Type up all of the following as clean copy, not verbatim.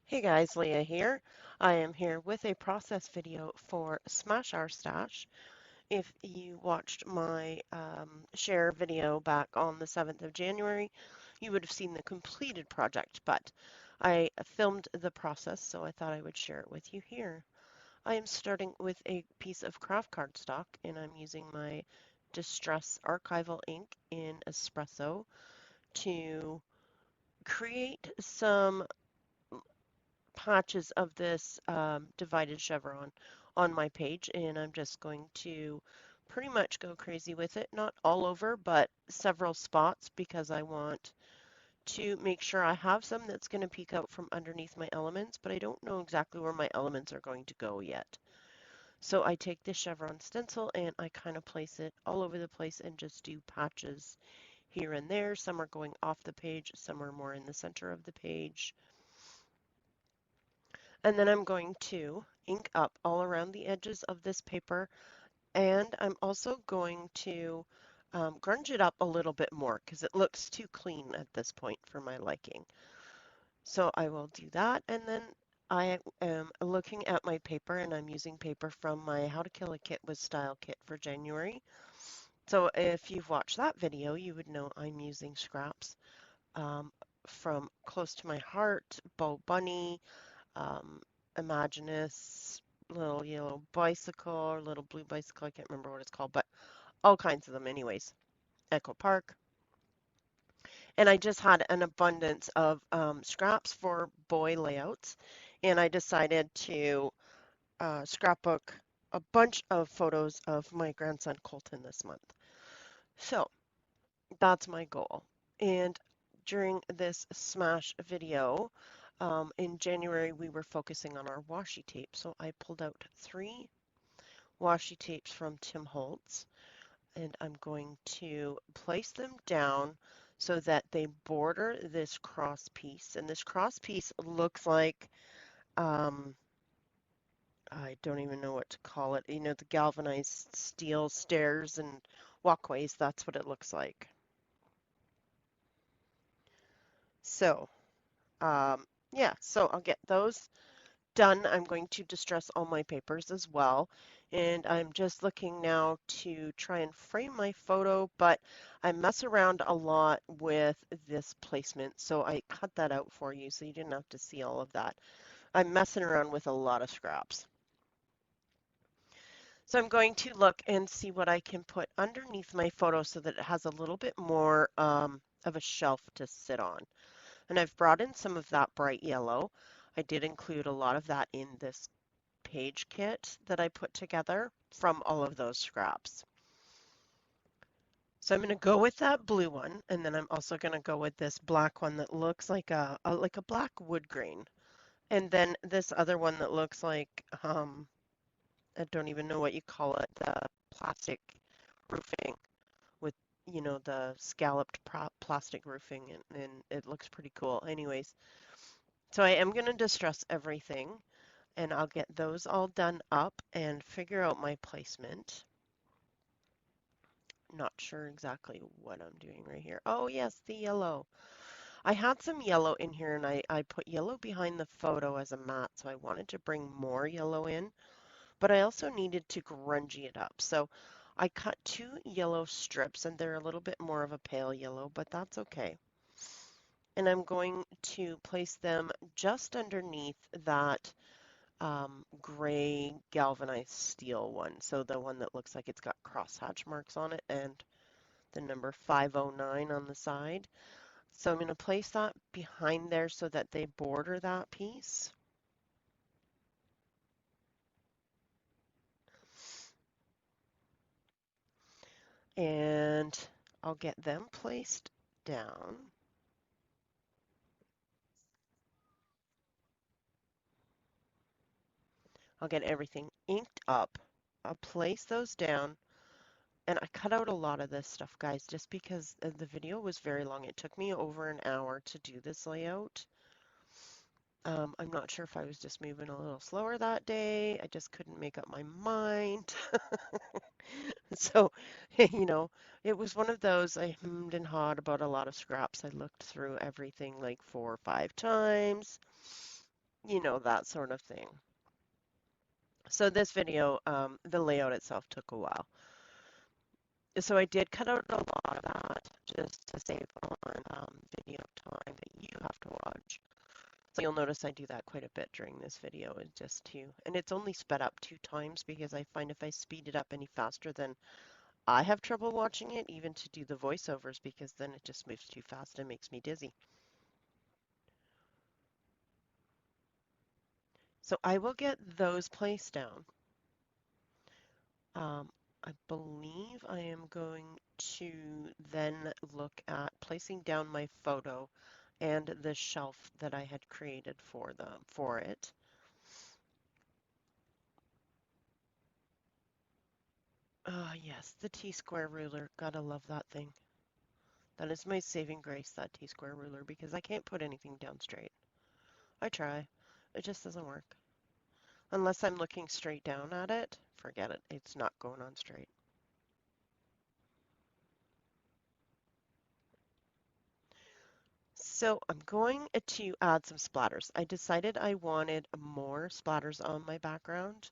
Hey guys, Leah here. I am here with a process video for Smash Our Stash. If you watched my share video back on the 7th of January, you would have seen the completed project, but I filmed the process, so I thought I would share it with you here. I am starting with a piece of craft cardstock, and I'm using my Distress Archival ink in Espresso to create some patches of this divided chevron on my page, and I'm just going to pretty much go crazy with it. Not all over, but several spots because I want to make sure I have some that's going to peek out from underneath my elements, but I don't know exactly where my elements are going to go yet. So I take this chevron stencil and I kind of place it all over the place and just do patches here and there. Some are going off the page, some are more in the center of the page. And then I'm going to ink up all around the edges of this paper, and I'm also going to grunge it up a little bit more because it looks too clean at this point for my liking. So I will do that, and then I am looking at my paper, and I'm using paper from my How to Kill a Kit with Style kit for January. So if you've watched that video, you would know I'm using scraps um, from Close to My Heart, Bo Bunny, um, Imaginus, little yellow bicycle or little blue bicycle. I can't remember what it's called, but all kinds of them anyways. Echo Park. And I just had an abundance of scraps for boy layouts. And I decided to scrapbook a bunch of photos of my grandson Colton this month. So that's my goal. And during this Smash video, in January, we were focusing on our washi tape. So I pulled out 3 washi tapes from Tim Holtz, and I'm going to place them down so that they border this cross piece. And this cross piece looks like, um, I don't even know what to call it. You know, the galvanized steel stairs and walkways, that's what it looks like. So, yeah, so I'll get those done. I'm going to distress all my papers as well. And I'm just looking now to try and frame my photo, but I mess around a lot with this placement. So I cut that out for you so you didn't have to see all of that. I'm messing around with a lot of scraps. So I'm going to look and see what I can put underneath my photo so that it has a little bit more of a shelf to sit on. And I've brought in some of that bright yellow. I did include a lot of that in this page kit that I put together from all of those scraps. So I'm going to go with that blue one, and then I'm also going to go with this black one that looks like a black wood grain. And then this other one that looks like I don't even know what you call it, the plastic roofing with, you know, the scalloped plastic roofing, and it looks pretty cool. Anyways, so I am going to distress everything, and I'll get those all done up and figure out my placement. Not sure exactly what I'm doing right here. Oh, yes, the yellow. I had some yellow in here and I put yellow behind the photo as a mat, so I wanted to bring more yellow in, but I also needed to grungy it up. So I cut 2 yellow strips and they're a little bit more of a pale yellow, but that's okay. And I'm going to place them just underneath that gray galvanized steel one. So the one that looks like it's got crosshatch marks on it and the number 509 on the side. So I'm going to place that behind there so that they border that piece. And I'll get them placed down. I'll get everything inked up. I'll place those down. And I cut out a lot of this stuff, guys, just because the video was very long. It took me over an hour to do this layout. I'm not sure if I was just moving a little slower that day. I just couldn't make up my mind. So, you know, it was one of those I hummed and hawed about a lot of scraps. I looked through everything like 4 or 5 times. you know, that sort of thing. So this video, the layout itself took a while. So I did cut out a lot of that just to save on video time that you have to watch. So you'll notice I do that quite a bit during this video, and it's only sped up 2 times because I find if I speed it up any faster, then I have trouble watching it, even to do the voiceovers, because then it just moves too fast and makes me dizzy. So I will get those placed down. Um, I believe I am going to then look at placing down my photo and the shelf that I had created for it. Yes, the T-square ruler. Gotta love that thing. That is my saving grace, that T-square ruler, because I can't put anything down straight. I try. It just doesn't work. Unless I'm looking straight down at it, forget it. It's not going on straight. So I'm going to add some splatters. I decided I wanted more splatters on my background.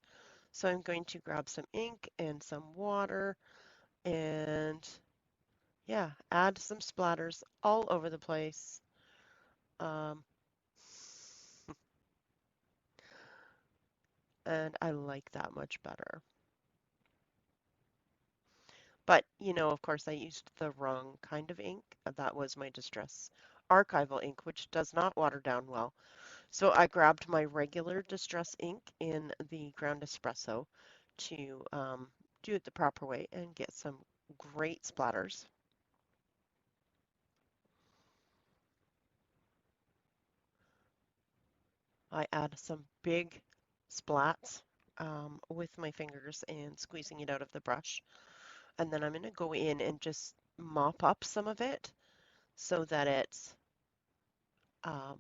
So I'm going to grab some ink and some water and yeah, add some splatters all over the place. Um, and I like that much better. But, you know, of course, I used the wrong kind of ink. That was my Distress Archival ink, which does not water down well. So I grabbed my regular Distress ink in the ground espresso to do it the proper way and get some great splatters. I add some big splats with my fingers and squeezing it out of the brush. And then I'm going to go in and just mop up some of it so that it's um,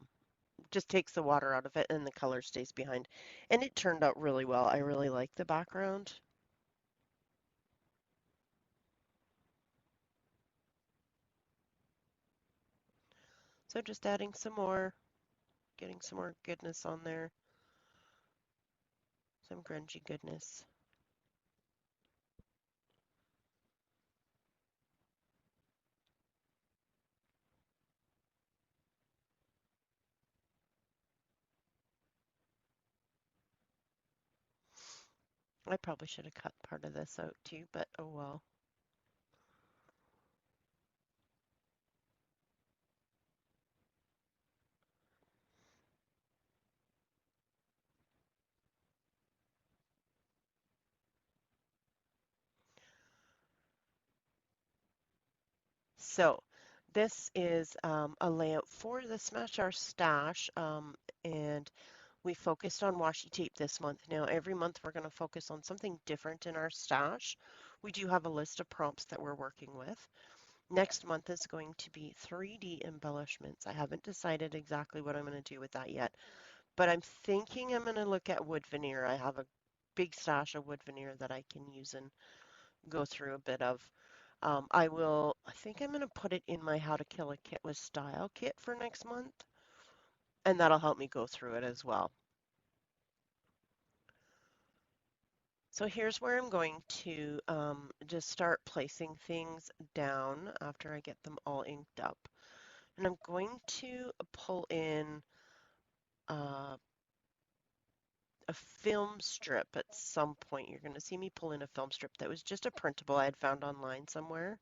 just takes the water out of it and the color stays behind. And it turned out really well. I really like the background. So just adding some more, getting some more goodness on there, some grungy goodness. I probably should have cut part of this out too, but oh well. So this is a layout for the Smash Our Stash, and we focused on washi tape this month. Now, every month we're going to focus on something different in our stash. We do have a list of prompts that we're working with. Next month is going to be 3D embellishments. I haven't decided exactly what I'm going to do with that yet, but I'm thinking I'm going to look at wood veneer. I have a big stash of wood veneer that I can use and go through a bit of. I think I'm going to put it in my How to Kill a Kit with Style kit for next month, and that'll help me go through it as well. So here's where I'm going to just start placing things down after I get them all inked up. And I'm going to pull in uh, a film strip at some point. You're going to see me pull in a film strip that was just a printable I had found online somewhere.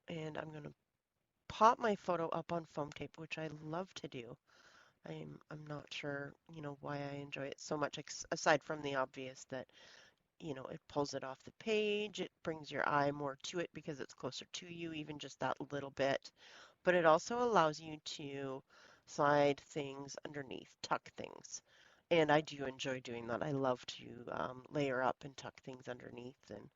And I'm going to pop my photo up on foam tape, which I love to do. I'm not sure, you know, why I enjoy it so much, aside from the obvious that, you know, it pulls it off the page, it brings your eye more to it because it's closer to you, even just that little bit. But it also allows you to slide things underneath, tuck things. And I do enjoy doing that. I love to layer up and tuck things underneath. And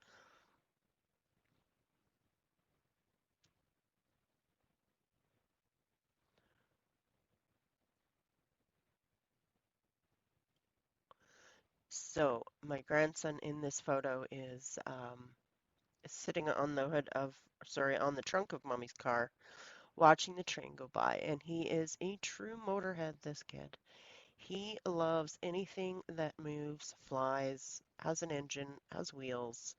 so my grandson in this photo is sitting on the hood of, sorry, on the trunk of Mommy's car, watching the train go by. And he is a true motorhead, this kid. He loves anything that moves, flies, has an engine, has wheels.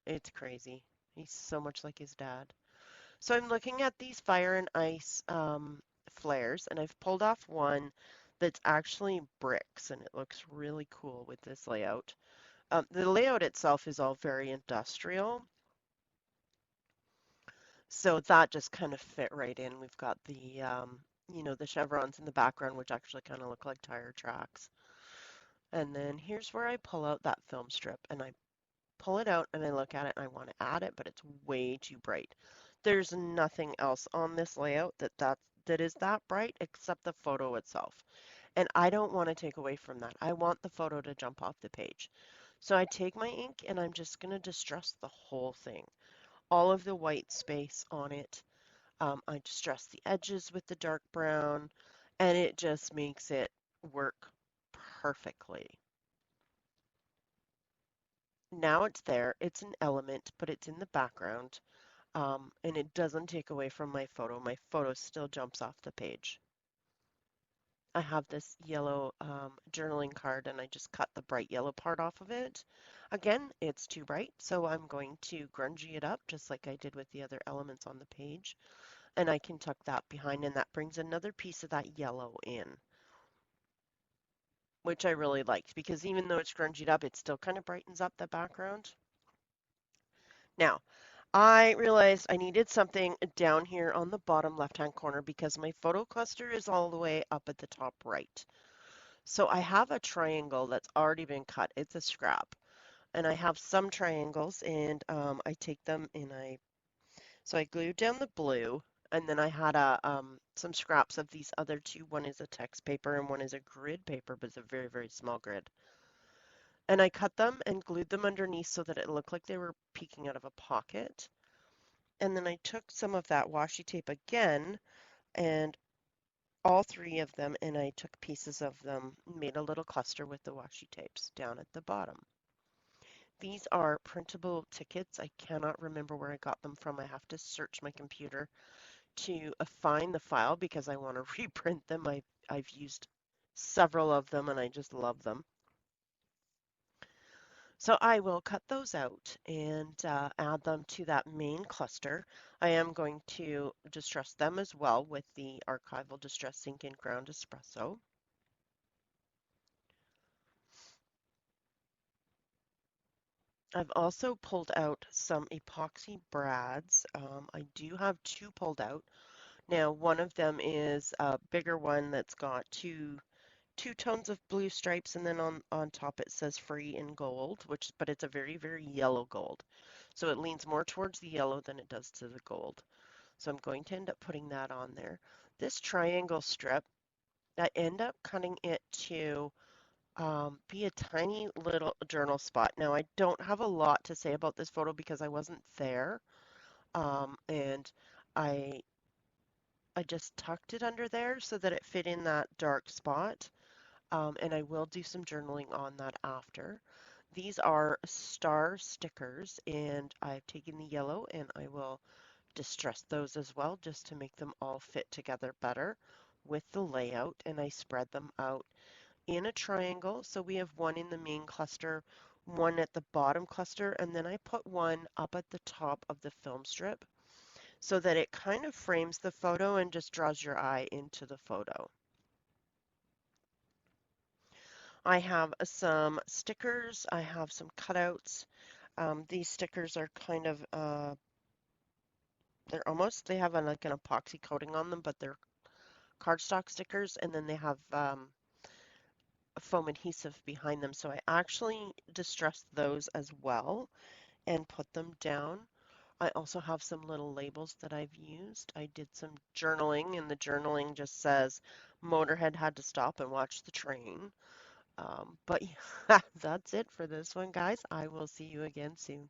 It's crazy. He's so much like his dad. So I'm looking at these fire and ice flares, and I've pulled off one that's actually bricks, and it looks really cool with this layout. The layout itself is all very industrial, so that just kind of fit right in. We've got the chevrons in the background, which actually kind of look like tire tracks. And then here's where I pull out that film strip, and I pull it out and I look at it and I want to add it, but it's way too bright. There's nothing else on this layout that is that bright except the photo itself. And I don't want to take away from that. I want the photo to jump off the page. So I take my ink and I'm just going to distress the whole thing. All of the white space on it. I distress the edges with the dark brown, and it just makes it work perfectly. Now it's there. It's an element, but it's in the background, and it doesn't take away from my photo. My photo still jumps off the page. I have this yellow journaling card, and I just cut the bright yellow part off of it. Again, it's too bright, so I'm going to grungy it up just like I did with the other elements on the page. And I can tuck that behind, and that brings another piece of that yellow in, which I really liked because even though it's grungied up, it still kind of brightens up the background. Now, I realized I needed something down here on the bottom left-hand corner because my photo cluster is all the way up at the top right. So I have a triangle that's already been cut. It's a scrap. And I have some triangles and I take them and so I glued down the blue and then I had some scraps of these other two. One is a text paper and one is a grid paper, but it's a very, very small grid. And I cut them and glued them underneath so that it looked like they were peeking out of a pocket. And then I took some of that washi tape again and all three of them, and I took pieces of them, made a little cluster with the washi tapes down at the bottom. These are printable tickets. I cannot remember where I got them from. I have to search my computer to find the file because I want to reprint them. I've used several of them and I just love them. So I will cut those out and add them to that main cluster. I am going to distress them as well with the archival distress ink and ground espresso. I've also pulled out some epoxy brads. I do have two pulled out. Now, one of them is a bigger one that's got two tones of blue stripes, and then on top it says free in gold, but it's a very, very yellow gold. So it leans more towards the yellow than it does to the gold. So I'm going to end up putting that on there. This triangle strip, I end up cutting it to be a tiny little journal spot. Now, I don't have a lot to say about this photo because I wasn't there, and I I just tucked it under there so that it fit in that dark spot. And I will do some journaling on that after. These are star stickers, and I've taken the yellow and I will distress those as well just to make them all fit together better with the layout. And I spread them out in a triangle. So we have one in the main cluster, one at the bottom cluster, and then I put one up at the top of the film strip so that it kind of frames the photo and just draws your eye into the photo. I have some stickers, I have some cutouts. These stickers are kind of, they have like an epoxy coating on them, but they're cardstock stickers, and then they have a foam adhesive behind them. So I actually distressed those as well and put them down. I also have some little labels that I've used. I did some journaling, and the journaling just says, Motorhead had to stop and watch the train. But yeah, that's it for this one, guys. I will see you again soon.